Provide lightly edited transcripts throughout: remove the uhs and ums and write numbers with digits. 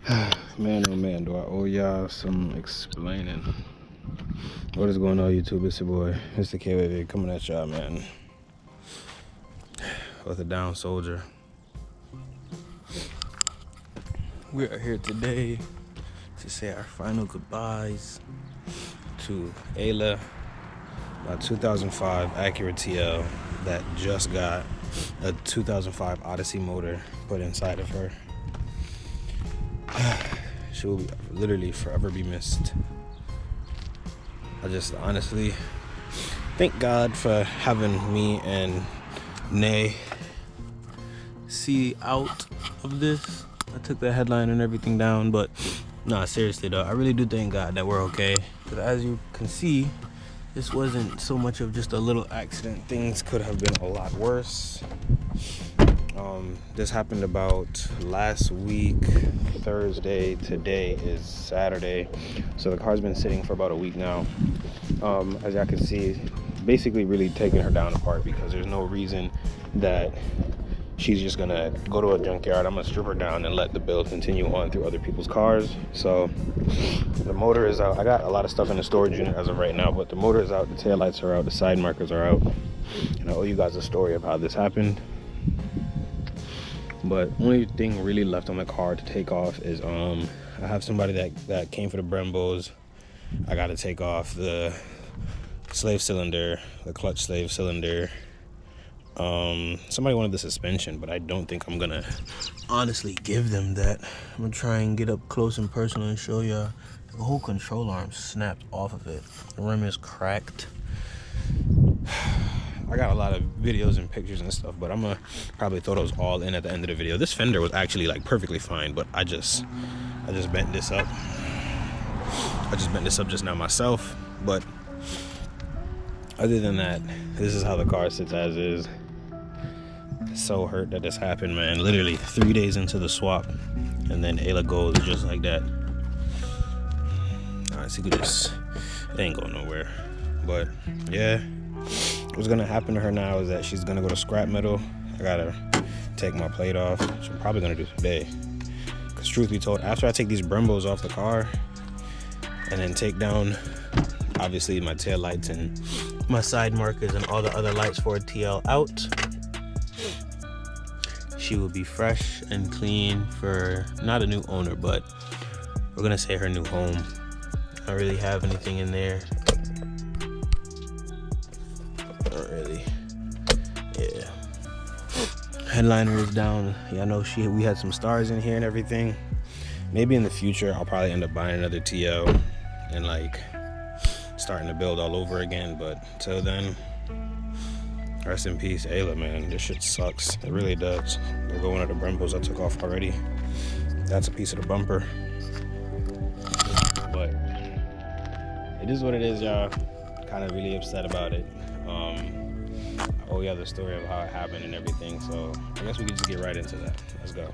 Man, oh man, do I owe y'all some explaining. What is going on, YouTube? It's your boy, Mr. K coming at y'all, man, with a down soldier. We are here today to say our final goodbyes to Ayla, my 2005 Acura TL that just got a 2005 Odyssey motor put inside of her. She will literally forever be missed. I just honestly thank God for having me and Nay see out of this. I took the headline and everything down, but nah, seriously though, I really do thank God that we're okay. Because as you can see, this wasn't so much of just a little accident. Things could have been a lot worse. This happened about last week, Thursday. Today is Saturday. So the car's been sitting for about a week now. As y'all can see, basically really taking her down apart because there's no reason that she's just gonna go to a junkyard. I'm gonna strip her down and let the build continue on through other people's cars. So the motor is out. I got a lot of stuff in the storage unit as of right now, but the motor is out, the taillights are out, the side markers are out. And I owe you guys a story of how this happened. But only thing really left on my car to take off is I have somebody that came for the Brembos. I gotta take off the slave cylinder, the clutch slave cylinder. Somebody wanted the suspension, but I don't think I'm gonna honestly give them that. I'm gonna try and get up close and personal and show you the whole control arm snapped off of it. The rim is cracked. I got a lot of videos and pictures and stuff, but I'm gonna probably throw those all in at the end of the video. This fender was actually like perfectly fine, but I just bent this up. I just bent this up just now myself, but other than that, this is how the car sits as is. So hurt that this happened, man. Literally 3 days into the swap, and then Ayla goes just like that. Honestly, it ain't going nowhere. But yeah, what's gonna happen to her now is that she's gonna go to scrap metal. I gotta take my plate off, which I'm probably gonna do today. Because truth be told, after I take these Brembos off the car and then take down obviously my tail lights and my side markers and all the other lights for a TL out, she will be fresh and clean for not a new owner, but we're gonna say her new home. I don't really have anything in there. Not really. Yeah. Headliner is down. Yeah, I know we had some stars in here and everything. Maybe in the future I'll probably end up buying another TL and like starting to build all over again, but till then, rest in peace, Ayla, man. This shit sucks. It really does. They're going to the Brembos I took off already. That's a piece of the bumper. But it is what it is, y'all. Kind of really upset about it. I owe y'all the story of how it happened and everything, so I guess we could just get right into that. Let's go.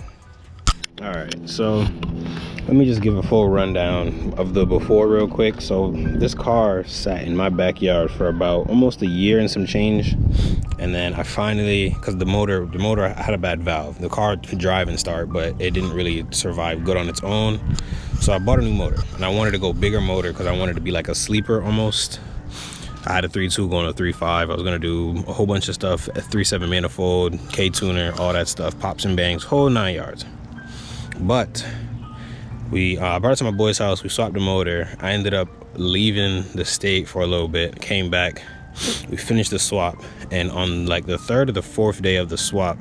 All right, so let me just give a full rundown of the before real quick. So this car sat in my backyard for about almost a year and some change, and then I finally, because the motor had a bad valve. The car could drive and start, but it didn't really survive good on its own. So I bought a new motor, and I wanted to go bigger motor because I wanted to be like a sleeper almost. I had a 3.2 going to 3.5. I was gonna do a whole bunch of stuff, a 3.7 manifold, K tuner, all that stuff, pops and bangs, whole 9 yards. But we brought it to my boy's house. We swapped the motor. I ended up leaving the state for a little bit, came back. We finished the swap, and on like the third or the fourth day of the swap,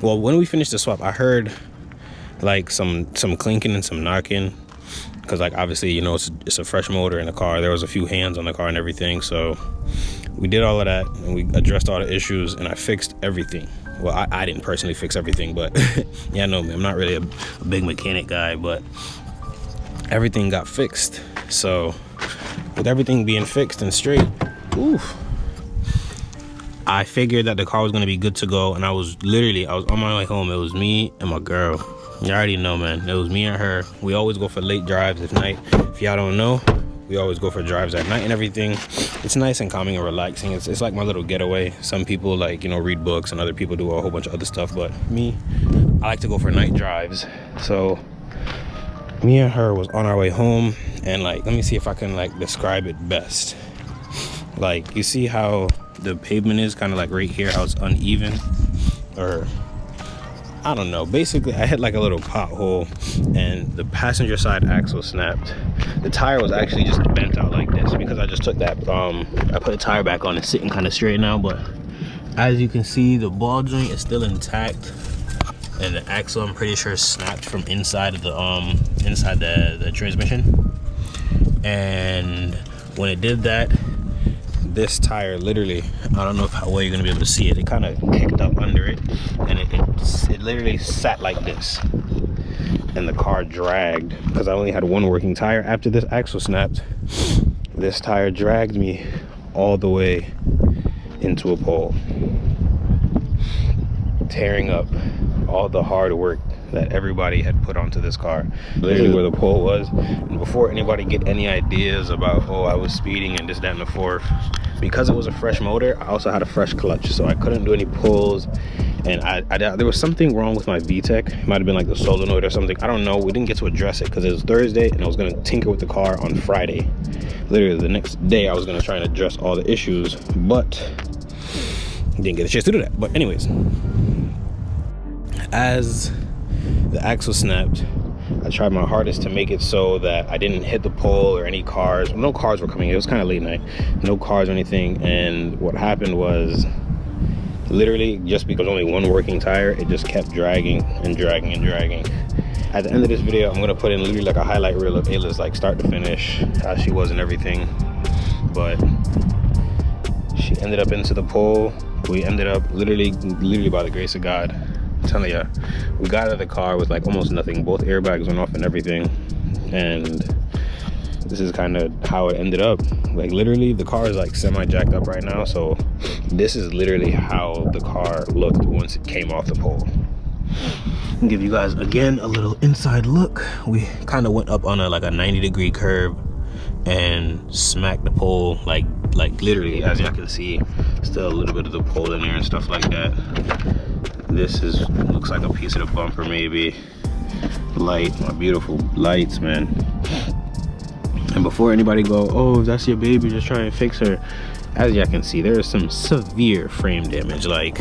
well, when we finished the swap, I heard like some clinking and some knocking, because like obviously, you know, it's a fresh motor in the car. There was a few hands on the car and everything, so we did all of that and we addressed all the issues, and I fixed everything. Well, I didn't personally fix everything, but yeah, no, I'm not really a big mechanic guy, but everything got fixed. So with everything being fixed and straight, oof, I figured that the car was gonna be good to go, and I was on my way home. It was me and my girl. You already know, man. It was me and her. We always go for late drives at night. If y'all don't know, we always go for drives at night and everything. It's nice and calming and relaxing. It's like my little getaway. Some people like, you know, read books, and other people do a whole bunch of other stuff, but me, I like to go for night drives. So Me and her was on our way home, and like, let me see if I can like describe it best. Like, you see how the pavement is kind of like right here, how it's uneven, or I don't know. Basically, I hit like a little pothole, and the passenger side axle snapped. The tire was actually just bent out like this because I just took that. I put the tire back on. It's sitting kind of straight now, but as you can see, the ball joint is still intact, and the axle, I'm pretty sure, snapped from inside of the the transmission. And when it did that, this tire literally, I don't know how well you're gonna be able to see it, it kind of kicked up under it, and it literally sat like this, and the car dragged because I only had one working tire. After this axle snapped, this tire dragged me all the way into a pole, tearing up all the hard work that everybody had put onto this car. Literally where the pole was. And before anybody get any ideas about, oh, I was speeding and this, that, and the fourth, because it was a fresh motor, I also had a fresh clutch, so I couldn't do any pulls. And there was something wrong with my VTEC. It might have been like the solenoid or something. I don't know. We didn't get to address it because it was Thursday, and I was going to tinker with the car on Friday. Literally the next day, I was going to try and address all the issues, but didn't get a chance to do that. But anyways, as the axle snapped, I tried my hardest to make it so that I didn't hit the pole or any cars. No cars were coming. It was kind of late night. No cars or anything. And what happened was, literally, just because only one working tire, it just kept dragging and dragging and dragging. At the end of this video, I'm going to put in literally like a highlight reel of Ayla's like start to finish, how she was and everything. But she ended up into the pole. We ended up literally by the grace of God, I'm telling you, we got out of the car with like almost nothing. Both airbags went off and everything, and this is kind of how it ended up. Like, literally, the car is like semi jacked up right now, so this is literally how the car looked once it came off the pole. I'll give you guys again a little inside look. We kind of went up on a 90-degree curve and smacked the pole, like literally, as y'all can see, still a little bit of the pole in there and stuff like that. This looks like a piece of the bumper, maybe. Light, my beautiful lights, man. And before anybody go, oh, that's your baby, just try and fix her, as y'all can see, there is some severe frame damage, like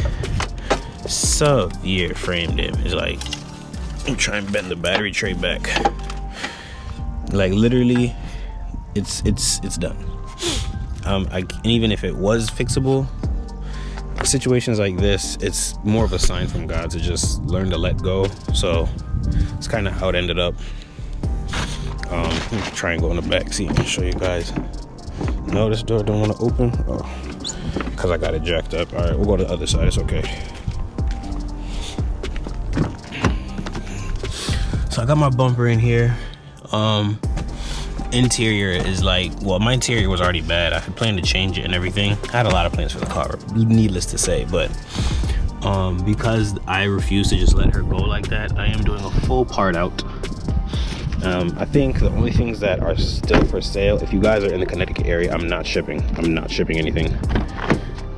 severe frame damage. Like, I'm trying to bend the battery tray back. Like, literally, it's done. And even if it was fixable, situations like this, it's more of a sign from God to just learn to let go. So it's kind of how it ended up. Let me try and go in the back seat and show you guys. No, this door don't want to open. Oh, because I got it jacked up. All right, we'll go to the other side. It's okay. So I got my bumper in here. Interior is like, well, my interior was already bad. I had planned to change it and everything. I had a lot of plans for the car, needless to say, but because I refuse to just let her go like that, I am doing a full part out. I think the only things that are still for sale, if you guys are in the Connecticut area, I'm not shipping anything.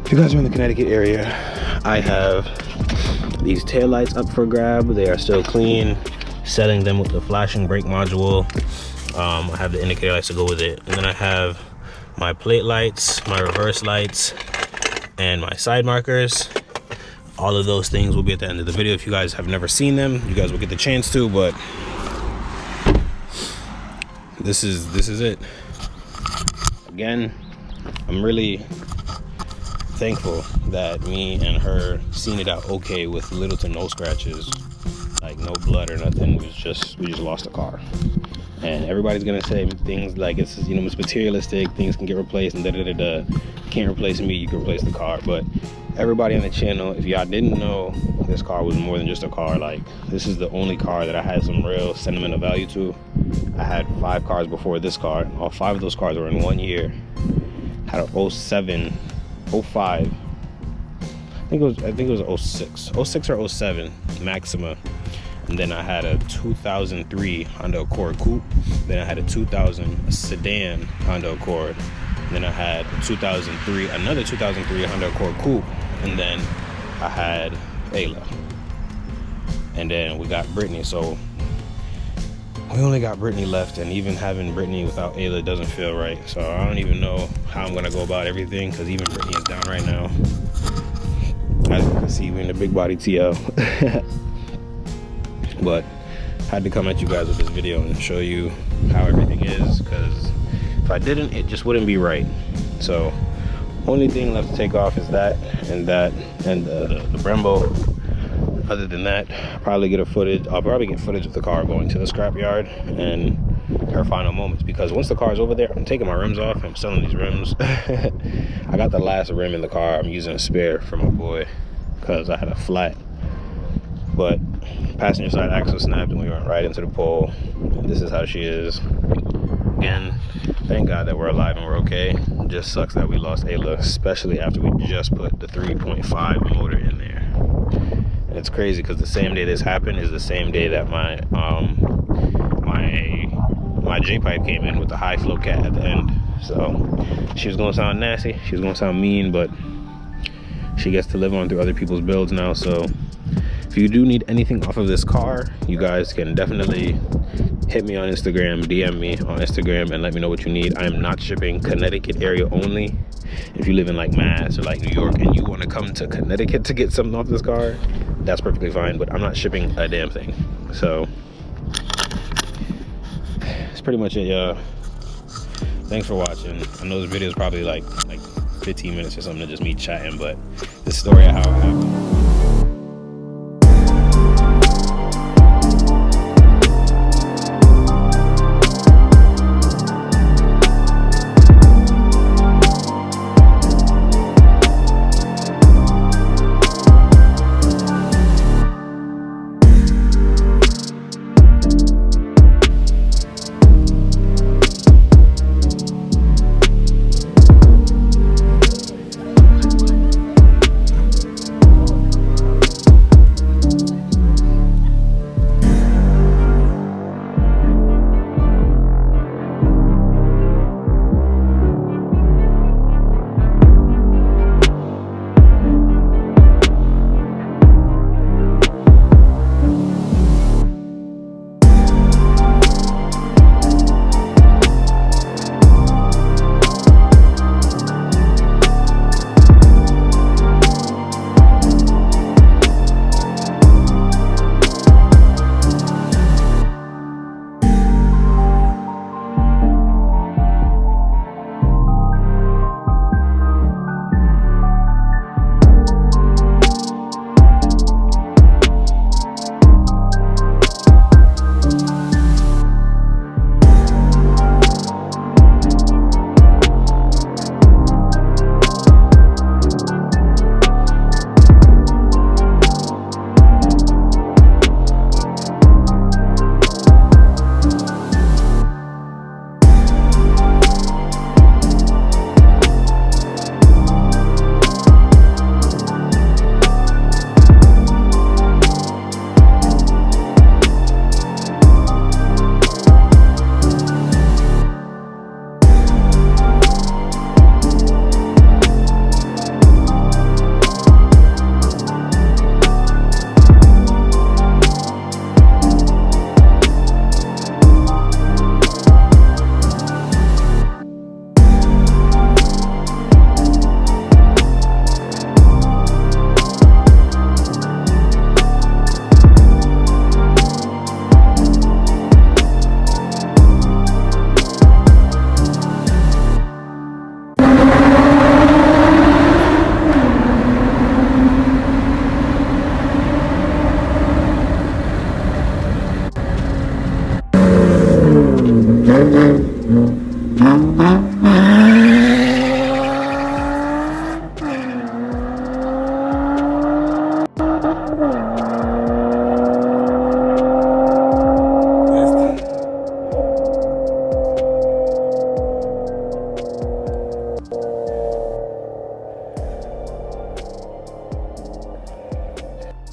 If you guys are in the Connecticut area, I have these taillights up for grab. They are still clean, setting them with the flashing brake module. I have the indicator lights to go with it, and then I have my plate lights, my reverse lights, and my side markers. All of those things will be at the end of the video. If you guys have never seen them, you guys will get the chance to, but this is it. Again, I'm really thankful that me and her seen it out okay with little to no scratches, like no blood or nothing. We just lost a car. And everybody's gonna say things like it's, you know, it's materialistic, things can get replaced and da-da-da-da. Can't replace me, you can replace the car. But everybody on the channel, if y'all didn't know, this car was more than just a car. Like, this is the only car that I had some real sentimental value to. I had 5 cars before this car. All 5 of those cars were in 1 year. Had a 07, 05. I think it was 06 or 07 Maxima. And then I had a 2003 Honda Accord Coupe. Then I had a 2000 sedan Honda Accord. And then I had another 2003 Honda Accord Coupe. And then I had Ayla. And then we got Brittany. So we only got Brittany left, and even having Brittany without Ayla doesn't feel right. So I don't even know how I'm gonna go about everything, because even Brittany is down right now. As you can see, we're in the big body TL. But I had to come at you guys with this video and show you how everything is, because if I didn't, it just wouldn't be right. So only thing left to take off is that and the Brembo. Other than that, I'll probably get footage of the car going to the scrapyard and her final moments, because once the car is over there, I'm taking my rims off. I'm selling these rims. I got the last rim in the car. I'm using a spare for my boy because I had a flat, but passenger side axle snapped and we went right into the pole. This is how she is. Again, thank God that we're alive and we're okay. It just sucks that we lost Ayla, especially after we just put the 3.5 motor in there. And it's crazy because the same day this happened is the same day that my J-pipe came in with the high flow cat at the end. So she was gonna sound nasty, she was gonna sound mean, but she gets to live on through other people's builds now. So if you do need anything off of this car, you guys can definitely hit me on Instagram, DM me on Instagram, and let me know what you need. I am not shipping Connecticut area only. If you live in like Mass or like New York and you want to come to Connecticut to get something off this car, that's perfectly fine, but I'm not shipping a damn thing. So that's pretty much it, y'all. Thanks for watching. I know this video is probably like 15 minutes or something of just me chatting, but the story of how it happened.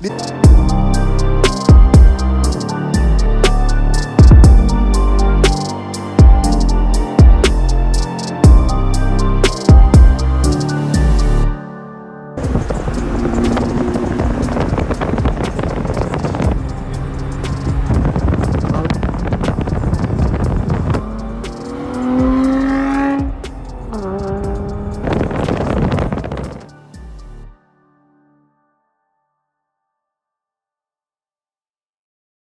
This